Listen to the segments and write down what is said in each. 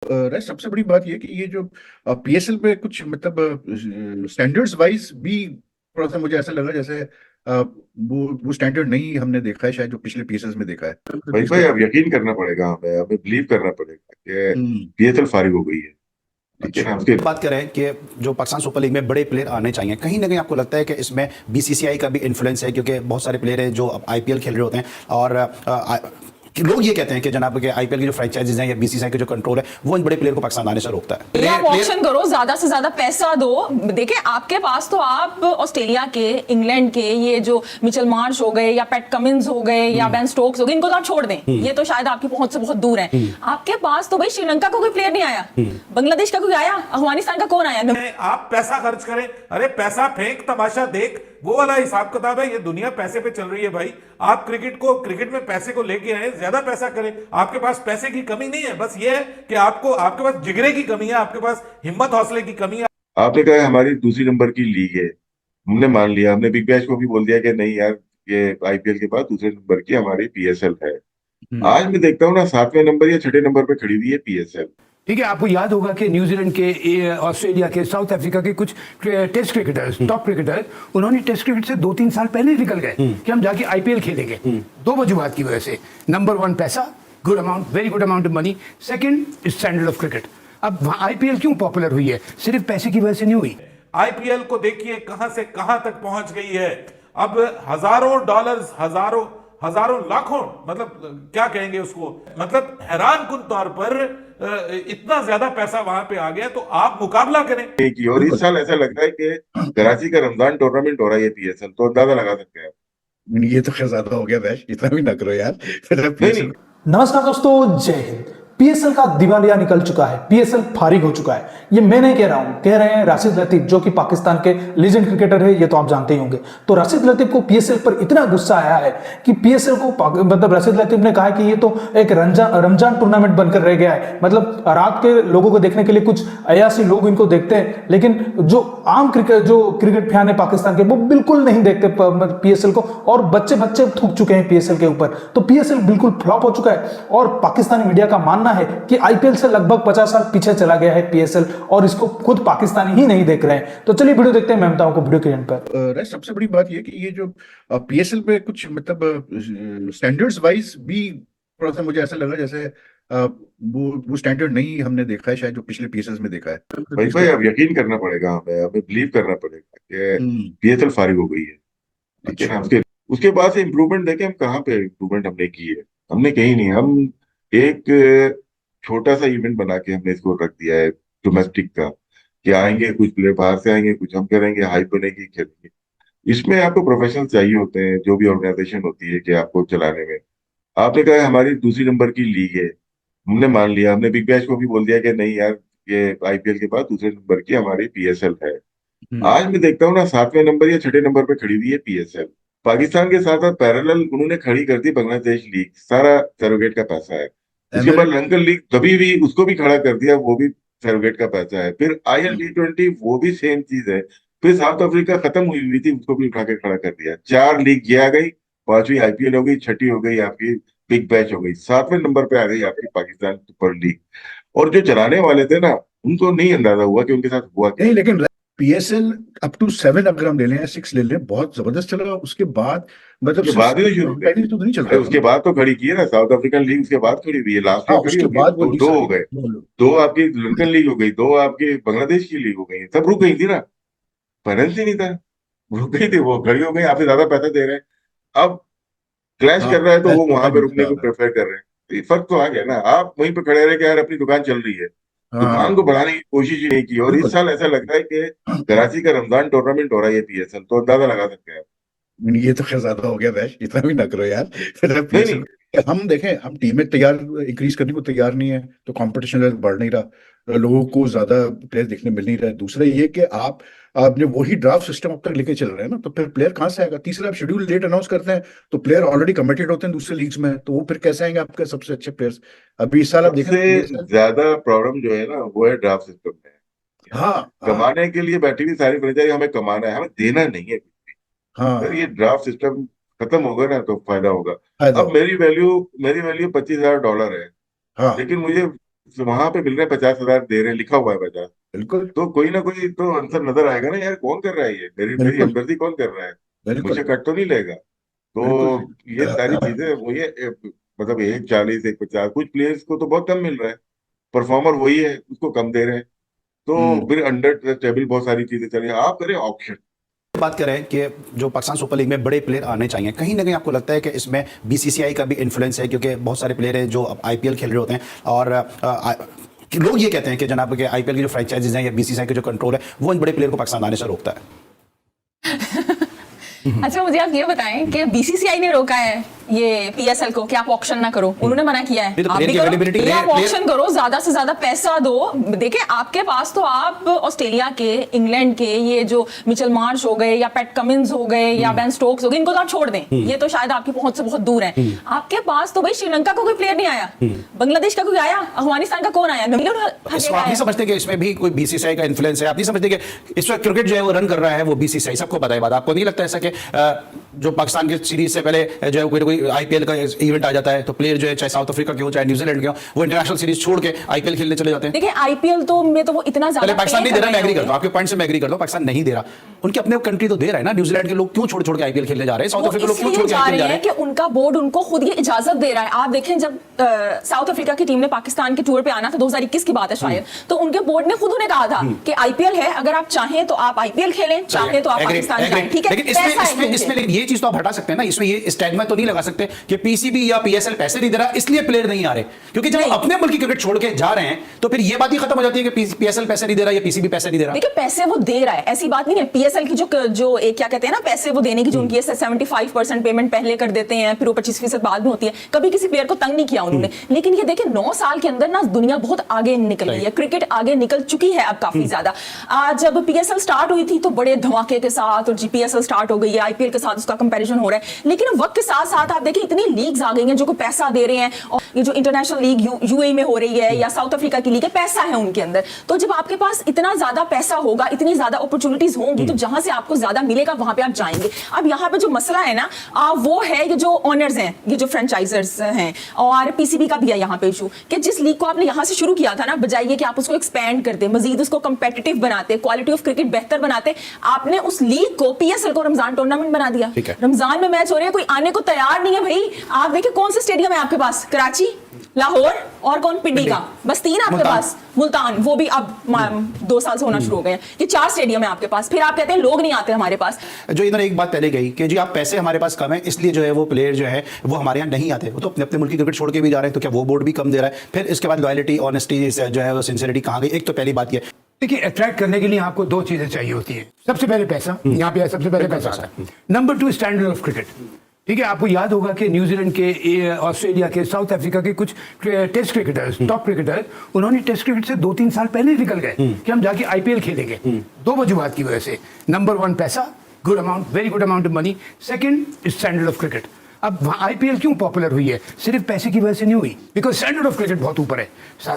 सबसे बड़ी बात ये कि ये जो पीएसएल पे कुछ मतलब स्टैंडर्ड्स वाइज भी थोड़ा सा मुझे ऐसा लगा जैसे वो स्टैंडर्ड नहीं हमने देखा है शायद जो पिछले पीएसएल में देखा है भाई उसके भाई अब यकीन करना पड़ेगा, हमें बिलीव करना पड़ेगा कि हम्म। पीएसएल फारिग हो गई है। ठीक है अच्छा। ना उसके बात करें कि जो पाकिस्तान सुपर लीग में बड़े प्लेयर आने चाहिए, कहीं ना कहीं आपको लगता है कि इसमें बीसीसीआई का भी इन्फ्लुएंस है, क्योंकि बहुत सारे प्लेयर हैं जो अब आईपीएल खेल रहे होते हैं और कि लोग ये कहते हैं कि जनाब के आईपीएल की जो फ्रेंचाइजीज हैं या बीसीसीआई का जो कंट्रोल है वो इन बड़े प्लेयर को पाकिस्तान आने से रोकता है। ये आप ऑप्शन करो, ज्यादा से ज्यादा पैसा दो। देखिए आपके पास तो आप ऑस्ट्रेलिया के, इंग्लैंड के, ये जो मिचेल मार्श हो गए या पैट कमिंस हो गए या बेन स्टोक्स हो गए, इनको तो आप छोड़ दें, ये तो शायद आपकी पहुंच से बहुत दूर है। आपके पास तो भाई श्रीलंका का कोई प्लेयर नहीं आया, बांग्लादेश का कोई आया, अफगानिस्तान का कौन आया? आप पैसा खर्च करें, अरे पैसा फेंक तमाशा देख, वो वाला हिसाब किताब है। ये दुनिया पैसे पे चल रही है भाई। आप क्रिकेट में पैसे को लेके आए, ज्यादा पैसा करें। आपके पास पैसे की कमी नहीं है, बस ये है कि आपके पास जिगरे की कमी है, आपके पास हिम्मत हौसले की कमी है। आपने कहा हमारी दूसरी नंबर की लीग है, हमने मान लिया, हमने बिग बैश को भी बोल दिया कि नहीं यार, ये आईपीएल के बाद दूसरे नंबर की हमारी पीएसएल है। हम्म। आज मैं देखता हूँ ना, 7वें नंबर या 6ठे नंबर पे खड़ी हुई है पीएसएल। ठीक है, आपको याद होगा कि न्यूजीलैंड के, ऑस्ट्रेलिया के, साउथ अफ्रीका के कुछ टेस्ट क्रिकेटर्स, टॉप क्रिकेटर्स, उन्होंने टेस्ट क्रिकेट से 2-3 साल पहले ही निकल गए कि हम जाके आईपीएल खेलेंगे। दो वजूहत की वजह से। नंबर 1 पैसा, good amount, very good amount of money. Second standard of cricket. अब आईपीएल क्यों पॉपुलर हुई है? सिर्फ पैसे की वजह से नहीं हुई। आईपीएल को देखिए कहां से कहां तक पहुंच गई है। अब हजारों डॉलर्स, हजारों हजारों लाखों, मतलब क्या कहेंगे उसको, मतलब हैरान कुन तौर पर इतना ज्यादा पैसा वहां पे आ गया। तो आप मुकाबला करें। की और इस साल ऐसा लग रहा है कि कराची का रमजान टूर्नामेंट हो रहा है ये पीएसएल, तो अंदाजा लगा सकते हैं। ये तो खैर ज्यादा हो गया वैश, इतना भी ना करो यार। फिर नहीं पीएसएल नहीं, नमस्कार दोस्तों, जय हिंद। पीएसएल का दिवालिया निकल चुका है, पीएसएल फारिग हो चुका है। ये मैं नहीं कह रहा हूं, कह रहे हैं राशिद लतीफ, जो कि पाकिस्तान के लीजेंड क्रिकेटर है, ये तो आप जानते ही होंगे। तो राशिद लतीफ को पीएसएल पर इतना गुस्सा आया है कि पीएसएल को, मतलब राशिद लतीफ ने कहा कि ये तो एक रमजान टूर्नामेंट बनकर रह गया है। मतलब रात के लोगों को देखने के लिए कुछ अयासी लोग इनको देखते हैं, लेकिन जो आम क्रिकेट फैन है पाकिस्तान के, वो बिल्कुल नहीं देखते पीएसएल को, और बच्चे बच्चे थूक चुके हैं पीएसएल के ऊपर। तो पीएसएल बिल्कुल फ्लॉप हो चुका है और पाकिस्तानी मीडिया का मानना है कि आईपीएल से लगभग 50 साल पीछे चला गया है पीएसएल, और इसको खुद पाकिस्तानी ही नहीं देख रहे हैं। तो चलिए वीडियो देखते हैं, मैं बताऊं को वीडियो के एंड पर। सबसे बड़ी बात ये कि ये जो पीएसएल पे कुछ मतलब स्टैंडर्ड्स वाइज भी थोड़ा सा मुझे ऐसा लगा जैसे वो स्टैंडर्ड नहीं हमने देखा है शायद जो पिछले पीएसएल में देखा है भाई उसके भाई अब यकीन करना पड़ेगा, हमें बिलीव करना पड़ेगा कि हम्म। पीएसएल फारिग हो गई है। ठीक है अच्छा। ना उसके उसके बाद से इम्प्रूवमेंट देखें, हम कहाँ पे इम्प्रूवमेंट हमने की है? हमने कहीं नहीं। हम एक छोटा सा इवेंट बना के हमने इसको रख दिया है डोमेस्टिक का, कि आएंगे कुछ प्लेयर बाहर से आएंगे, कुछ हम करेंगे, हाइप बनेगी, खेलेंगे। इसमें आपको प्रोफेशनल चाहिए होते हैं, जो भी ऑर्गेनाइजेशन होती है कि आपको चलाने में। आपने कहा हमारी दूसरी नंबर की लीग है, हमने मान लिया, हमने बिग बैश को भी बोल दिया कि नहीं यार, ये आईपीएल के बाद दूसरे नंबर की हमारी पीएसएल है। हम्म। आज मैं देखता हूँ ना, 7वें नंबर या 6ठे नंबर पे खड़ी हुई है पीएसएल। पाकिस्तान के साथ साथ पैरेलल उन्होंने खड़ी कर दी बांग्लादेश लीग, सारा सैरोगेट का पैसा है। उसके बाद अमेरिका। लंकन लीग कभी भी उसको भी खड़ा कर दिया, वो भी सैरोगेट का पैसा है। फिर IL T20 वो भी सेम चीज है। फिर साउथ अफ्रीका खत्म हुई हुई थी, उसको भी उठा के खड़ा कर दिया। 4 लीग ये आ गई, 5वीं आईपीएल हो गई, छठी हो गई आपकी बिग बैच हो गई, 7वें नंबर पे आ गई आपकी पाकिस्तान सुपर लीग। और जो चलाने वाले थे ना, उनको नहीं अंदाजा हुआ कि उनके साथ हुआ क्या। नहीं लेकिन पीएसएल अप टू 7 अगर हम ले लें या 6 ले लें बहुत जबरदस्त चला। उसके बाद मतलब उसके बाद ही तो शुरू पहले तो नहीं चल अरे रहा था उसके ना। बाद तो खड़ी की है ना, साउथ अफ्रीकन लीग उसके बाद खड़ी हुई है, लास्ट हाँ ईयर खड़ी उसके होगी। बाद वो दो लीग दो सारी हो गए, बोलो। दो आपकी लंकन लीग हो गई, दो आपकी बांग्लादेश की लीग हो गई, सब रुक गई थी ना। फाइनेंस ही नहीं था, रुक गई थी, वो खड़ी हो गई, आपसे ज्यादा पैसा दे रहे हैं। अब क्लैश हाँ कर रहा है तो वो ऐसा होता वहां है पे बिल्कुल रुकने को ज्यादा। प्रेफर कर रहे हैं। तो ये फर्क तो आ गया ना। आप वहीं पे खड़े रहे कि यार अपनी दुकान चल रही है, दुकान को हाँ बढ़ाने की कोशिश ही नहीं की। और इस बिल्कुल। साल ऐसा लग रहा है कि कराची का रमजान टूर्नामेंट हो रहा है ये पीएसएल, तो अंदाजा लगा सकते हैं। ये तो खैर ज्यादा हो गया वैश, इतना भी ना करो यार। फिर नहीं नहीं, पीएसएल हम देखें, हम टीमें तैयार इंक्रीज करने को तैयार नहीं है तो कंपटीशन बढ़ नहीं रहा, लोगों को ज्यादा प्लेयर देखने मिल नहीं रहा है। दूसरा ये कि आपने वही ड्राफ्ट सिस्टम अब तक लेके चल रहे हैं ना, तो फिर प्लेयर कहाँ से आएगा? तीसरा आप शेड्यूल लेट अनाउंस करते हैं तो प्लेयर ऑलरेडी कमिटेड होते हैं दूसरे लीग्स में, तो वो फिर कैसे आएंगे आपके सबसे अच्छे प्लेयर्स? अभी इस साल आप देखें सबसे पीएसएल। ज्यादा प्रॉब्लम जो है ना, वो है ड्राफ्ट सिस्टम में। हाँ हाँ कमाने के लिए बैठी हुई सारी फ्रेंचाइजी, हमें कमाना है, हमें देना नहीं है। अगर ये हाँ ड्राफ्ट सिस्टम खत्म होगा ना तो फायदा होगा। फायदा अब होगा। मेरी वैल्यू $25,000 है, हाँ लेकिन मुझे तो वहां पे मिल रहे हैं 50,000 दे रहे हैं, लिखा हुआ है 50। बिल्कुल तो कोई ना कोई तो आंसर नजर आएगा ना यार, कौन कर रहा है ये, मेरी बिल्कुल हमदर्दी कौन कर रहा है, मुझे बिल्कुल कट तो नहीं लेगा। तो बिल्कुल ये सारी चीजें वो ये मतलब 1,40 1,50, कुछ प्लेयर्स को तो बहुत कम मिल रहा है, परफॉर्मर वही है उसको कम दे रहे हैं। तो हम्म फिर अंडर टेबल बहुत सारी चीजें चल रही हैं, आप करें ऑप्शन। बात करें कि जो पाकिस्तान सुपर लीग में बड़े प्लेयर आने चाहिए, कहीं ना कहीं आपको लगता है कि इसमें बीसीसीआई का भी इन्फ्लुएंस है, क्योंकि बहुत सारे प्लेयर हैं जो अब आईपीएल खेल रहे होते हैं और कि लोग ये कहते हैं कि जनाब के आईपीएल की जो फ्रेंचाइजीज हैं या बीसीसीआई का जो कंट्रोल है वो इन बड़े प्लेयर को पाकिस्तान आने से रोकता है। अच्छा मुझे आप ये बताएं कि बीसीसीआई ने रोका है ये पीएसएल को कि आप ऑक्शन ना करो, उन्होंने मना किया है, नहीं तो आप player भी की करो, availability ये आप player- ऑक्शन करो, ज्यादा से ज्यादा पैसा दो। देखिए आपके पास तो आप ऑस्ट्रेलिया के, इंग्लैंड के, ये जो मिचेल मार्श हो गए या पैट कमिंस हो गए या बेन स्टोक्स हो गए, इनको तो आप छोड़ दें, ये तो शायद आपकी पहुंच से बहुत दूर है। आपके पास तो भाई श्रीलंका का कोई प्लेयर नहीं आया, बांग्लादेश का कोई आया, अफगानिस्तान का कौन आया, इसमें आप नहीं समझते कि इसमें भी कोई बीसीसीआई का इन्फ्लुएंस है? आप नहीं समझते कि इस वक्त क्रिकेट जो है वो रन कर रहा है वो बीसीसीआई, सबको पता है बात। आपको नहीं लगता ऐसा कि जो पाकिस्तान की सीरीज से पहले जो है कोई आईपीएल का इवेंट आ जाता है तो प्लेयर जो है चाहे साउथ अफ्रीका के हो चाहे न्यूजीलैंड के हो, वो इंटरनेशनल सीरीज छोड़ के आईपीएल खेलने चले जाते हैं? देखिए आईपीएल तो में तो वो इतना ज्यादा पहले पाकिस्तान नहीं दे रहा, मैं एग्री कर करता हूं, आपके पॉइंट से मैं एग्री करता हूं, पाकिस्तान नहीं दे रहा, उनके अपने कंट्री तो दे रहा है ना। न्यूजीलैंड के लोग क्यों छोड़ छोड़ के आईपीएल खेलने जा रहे हैं, साउथ अफ्रीका लोग क्यों छोड़ के आईपीएल जा रहे हैं? कि उनका बोर्ड उनको खुद ये इजाजत दे रहा है। आप देखें जब साउथ अफ्रीका की टीम ने पाकिस्तान के टूर पे आना था, 2021 की बात है शायद, तो उनके बोर्ड ने खुद उन्हें कहा था कि आईपीएल है, अगर आप चाहें तो आप आईपीएल खेलें, चाहें तो आप पाकिस्तान जाएं, ठीक है। लेकिन इसमें ये चीज तो आप हटा सकते हैं ना, इसमें ये स्टैग्मा तो नहीं लगा सकते कि पीसीबी या पीएसएल पैसे नहीं दे रहा इसलिए प्लेयर नहीं आ रहे, क्योंकि जब अपने मुल्क की क्रिकेट छोड़ के जा रहे हैं तो फिर ये बात ही खत्म हो जाती है कि पीएसएल पैसे नहीं दे रहा या पीसीबी पैसे नहीं दे रहा। देखिए पैसे वो दे रहा है, ऐसी बात नहीं है। पीएसएल की जो एक क्या कहते हैं ना, पैसे वो देने की जो उनकी 75% पेमेंट पहले कर देते हैं, फिर वो 25% बाद में होती है। कभी किसी प्लेयर को तंग नहीं किया उन्होंने। लेकिन ये देखिए 9 साल के अंदर ना दुनिया बहुत आगे निकल गई है, क्रिकेट आगे निकल चुकी है अब काफी ज्यादा। आज जब पीएसएल स्टार्ट हुई थी तो बड़े धमाके के साथ, और जीपीएसएल स्टार्ट हो गई है, आईपीएल के साथ उसका कंपैरिजन हो रहा है। लेकिन वक्त के साथ साथ आप देखिए इतनी लीग्स आ गई हैं जो को पैसा दे रहे हैं, और ये जो इंटरनेशनल लीग यूएई में हो रही है या साउथ अफ्रीका की लीग है, पैसा है उनके अंदर। तो जब आपके पास इतना ज्यादा पैसा होगा, इतनी ज्यादा अपॉर्चुनिटीज होंगी, तो जहां से आपको ज्यादा मिलेगा वहां पे आप जाएंगे। अब यहाँ पे जो मसला है ना वो है ये जो ओनर्स हैं, ये जो फ्रेंचाइजर्स हैं, और पीसीबी का भी है यहाँ पे इशू कि जिस लीग को आपने यहाँ से शुरू किया था ना, बजाय कि आप उसको एक्सपेंड करते, मजीद उसको कंपेटिटिव बनाते, क्वालिटी ऑफ क्रिकेट बेहतर बनाते, आपने उस लीग को, पीएसएल को रमजान टूर्नामेंट बना दिया। रमजान में मैच हो रहे हैं, कोई आने को तैयार नहीं है भाई। आप देखिए कौन सा स्टेडियम है आपके पास, कराची, लाहौर और कौन, पिंडी का, बस 3 आपके पास, मुल्तान, वो भी अब 2 साल से होना शुरू हो गए हैं। ये 4 स्टेडियम है आपके पास, फिर आप कहते हैं लोग नहीं आते हमारे पास। जो इधर एक बात पहले गई कि जी आप पैसे हमारे पास कम है इसलिए जो है वो प्लेयर जो है वो हमारे यहाँ नहीं आते, वो तो अपने अपने मुल्क की क्रिकेट छोड़ के भी जा रहे हैं, तो क्या वो बोर्ड भी कम दे रहा है? फिर इसके बाद लॉयल्टी, ऑनेस्टी जो है वो सिंसियरिटी कहाँ गई? एक तो पहली बात ये, देखिए अट्रैक्ट करने के लिए आपको 2 चीजें चाहिए होती है। सबसे पहले पैसा, यहाँ पे सबसे पहले पैसा आता है। Number 2 standard of cricket. ठीक है, आपको याद होगा कि न्यूजीलैंड के, ऑस्ट्रेलिया के, साउथ अफ्रीका के कुछ टेस्ट क्रिकेटर्स, टॉप क्रिकेटर्स, उन्होंने टेस्ट क्रिकेट से 2-3 साल पहले निकल गए कि हम जाके आईपीएल खेलेंगे। 2 वजूहात की वजह से। नंबर 1 पैसा, good amount, very good amount of money. Second standard of cricket. अब आईपीएल क्यों पॉपुलर हुई है? सिर्फ पैसे की वजह से नहीं हुई, बिकॉज स्टैंडर्ड ऑफ क्रिकेट बहुत ऊपर है।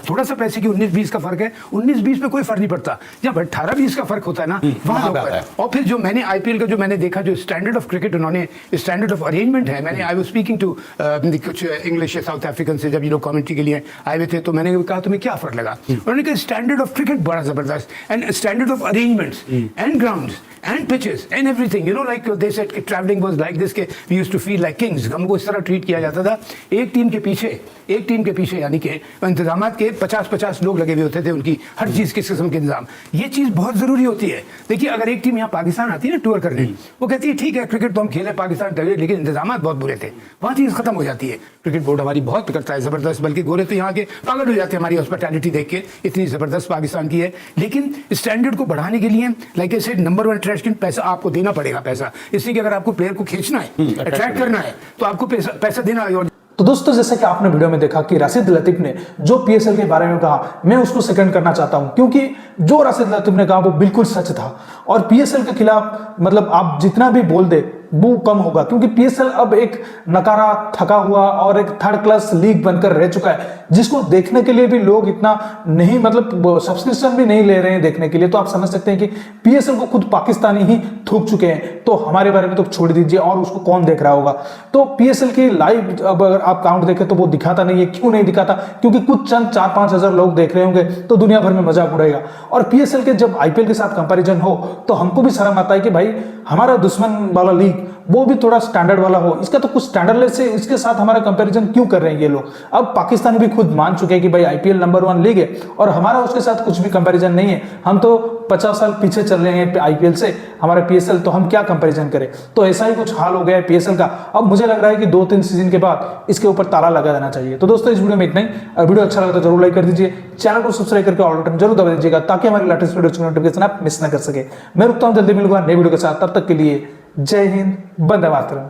थोड़ा सा पैसे की 19-20 का फर्क है, 19-20 में कोई फर्क नहीं पड़ता। जब 18-20 का फर्क होता है ना, वहां ऊपर है। और फिर जो मैंने आईपीएल का जो मैंने देखा, जो स्टैंडर्ड ऑफ क्रिकेट उन्होंने, स्टैंडर्ड ऑफ अरेंजमेंट है, मैंने आई वाज स्पीकिंग टू कुछ इंग्लिश साउथ अफ्रीकन से, जब ये लोग कमेंट्री के लिए आए हुए थे, तो मैंने कहा तुम्हें क्या फर्क लगा? उन्होंने कहा स्टैंडर्ड ऑफ क्रिकेट बड़ा जबरदस्त, and standard of arrangements and grounds and pitches and everything, you know, like they said traveling was like this, के we used to feel like kings, हमको इस तरह ट्रीट किया जाता था। एक टीम के पीछे यानी कि इंतजामात के 50-50 लोग लगे हुए होते थे, उनकी हर चीज़ किस किस्म के इंतजाम। ये चीज़ बहुत ज़रूरी होती है। देखिए अगर एक टीम यहाँ पाकिस्तान आती है ना टूर करने, वो कहती है ठीक है क्रिकेट तो हम खेले पाकिस्तान तगड़े, लेकिन इंतजामात बहुत बुरे थे, वहाँ चीज़ खत्म हो जाती है। क्रिकेट बोर्ड हमारी बहुत करता है ज़बरदस्त, बल्कि गोरे तो यहाँ के पागल हो जाते हैं हमारी हॉस्पिटैलिटी देख के, इतनी ज़बरदस्त पाकिस्तान की है। लेकिन स्टैंडर्ड को बढ़ाने के लिए, like I said, number 1 attraction पैसा आपको देना पड़ेगा। पैसा इसलिए कि अगर आपको प्लेयर को खींचना है, अट्रैक्ट करना है, तो आपको पैसा देना है। तो दोस्तों जैसे कि आपने वीडियो में देखा कि राशिद लतीफ ने जो पीएसएल के बारे में कहा, मैं उसको सेकंड करना चाहता हूं, क्योंकि जो राशिद लतीफ ने कहा वो बिल्कुल सच था। और पीएसएल के खिलाफ मतलब आप जितना भी बोल दे वो कम होगा, क्योंकि पीएसएल अब एक नकारा, थका हुआ और एक थर्ड क्लास लीग बनकर रह चुका है, जिसको देखने के लिए भी लोग इतना नहीं, मतलब सब्सक्रिप्शन भी नहीं ले रहे हैं देखने के लिए। तो आप समझ सकते हैं कि पीएसएल को खुद पाकिस्तानी ही थूक चुके हैं, तो हमारे बारे में तो छोड़ दीजिए, और उसको कौन देख रहा होगा। तो पीएसएल की लाइव अब अगर आप काउंट देखें तो वो दिखाता नहीं है। क्यों नहीं दिखाता? क्योंकि कुछ चंद 4-5 हजार लोग देख रहे होंगे तो दुनिया भर में मजाक उड़ेगा। और पीएसएल के जब आईपीएल के साथ कंपैरिजन हो तो हमको भी शर्म आता है कि भाई हमारा दुश्मन वाला लीग वो भी थोड़ा स्टैंडर्ड वाला हो, इसका तो कुछ स्टैंडर्डलेस है, इसके साथ हमारा कंपैरिजन क्यों कर रहे हैं ये लोग। अब पाकिस्तान भी खुद मान चुके हैं कि भाई आईपीएल नंबर 1 लीग है और हमारा उसके साथ कुछ भी कंपैरिजन नहीं है, हम तो 50 साल पीछे चल रहे हैं आईपीएल से, हमारे पीएसएल, तो हम क्या कंपैरिजन करें। तो ऐसा ही कुछ हाल हो गया है पीएसएल का। अब मुझे लग रहा है कि 2-3 सीजन के बाद इसके ऊपर ताला लगा देना चाहिए। तो दोस्तों इस वीडियो में इतना ही। वीडियो अच्छा लगा तो जरूर लाइक कर दीजिए, चैनल को सब्सक्राइब करके ऑल बटन जरूर दबा दीजिएगा ताकि हमारे लेटेस्ट वीडियो की नोटिफिकेशन आप मिस ना कर सके। मैं रुकता हूं, जल्दी मिलूंगा नए वीडियो के साथ, तब तक के लिए जय हिंद, वंदे मातरम।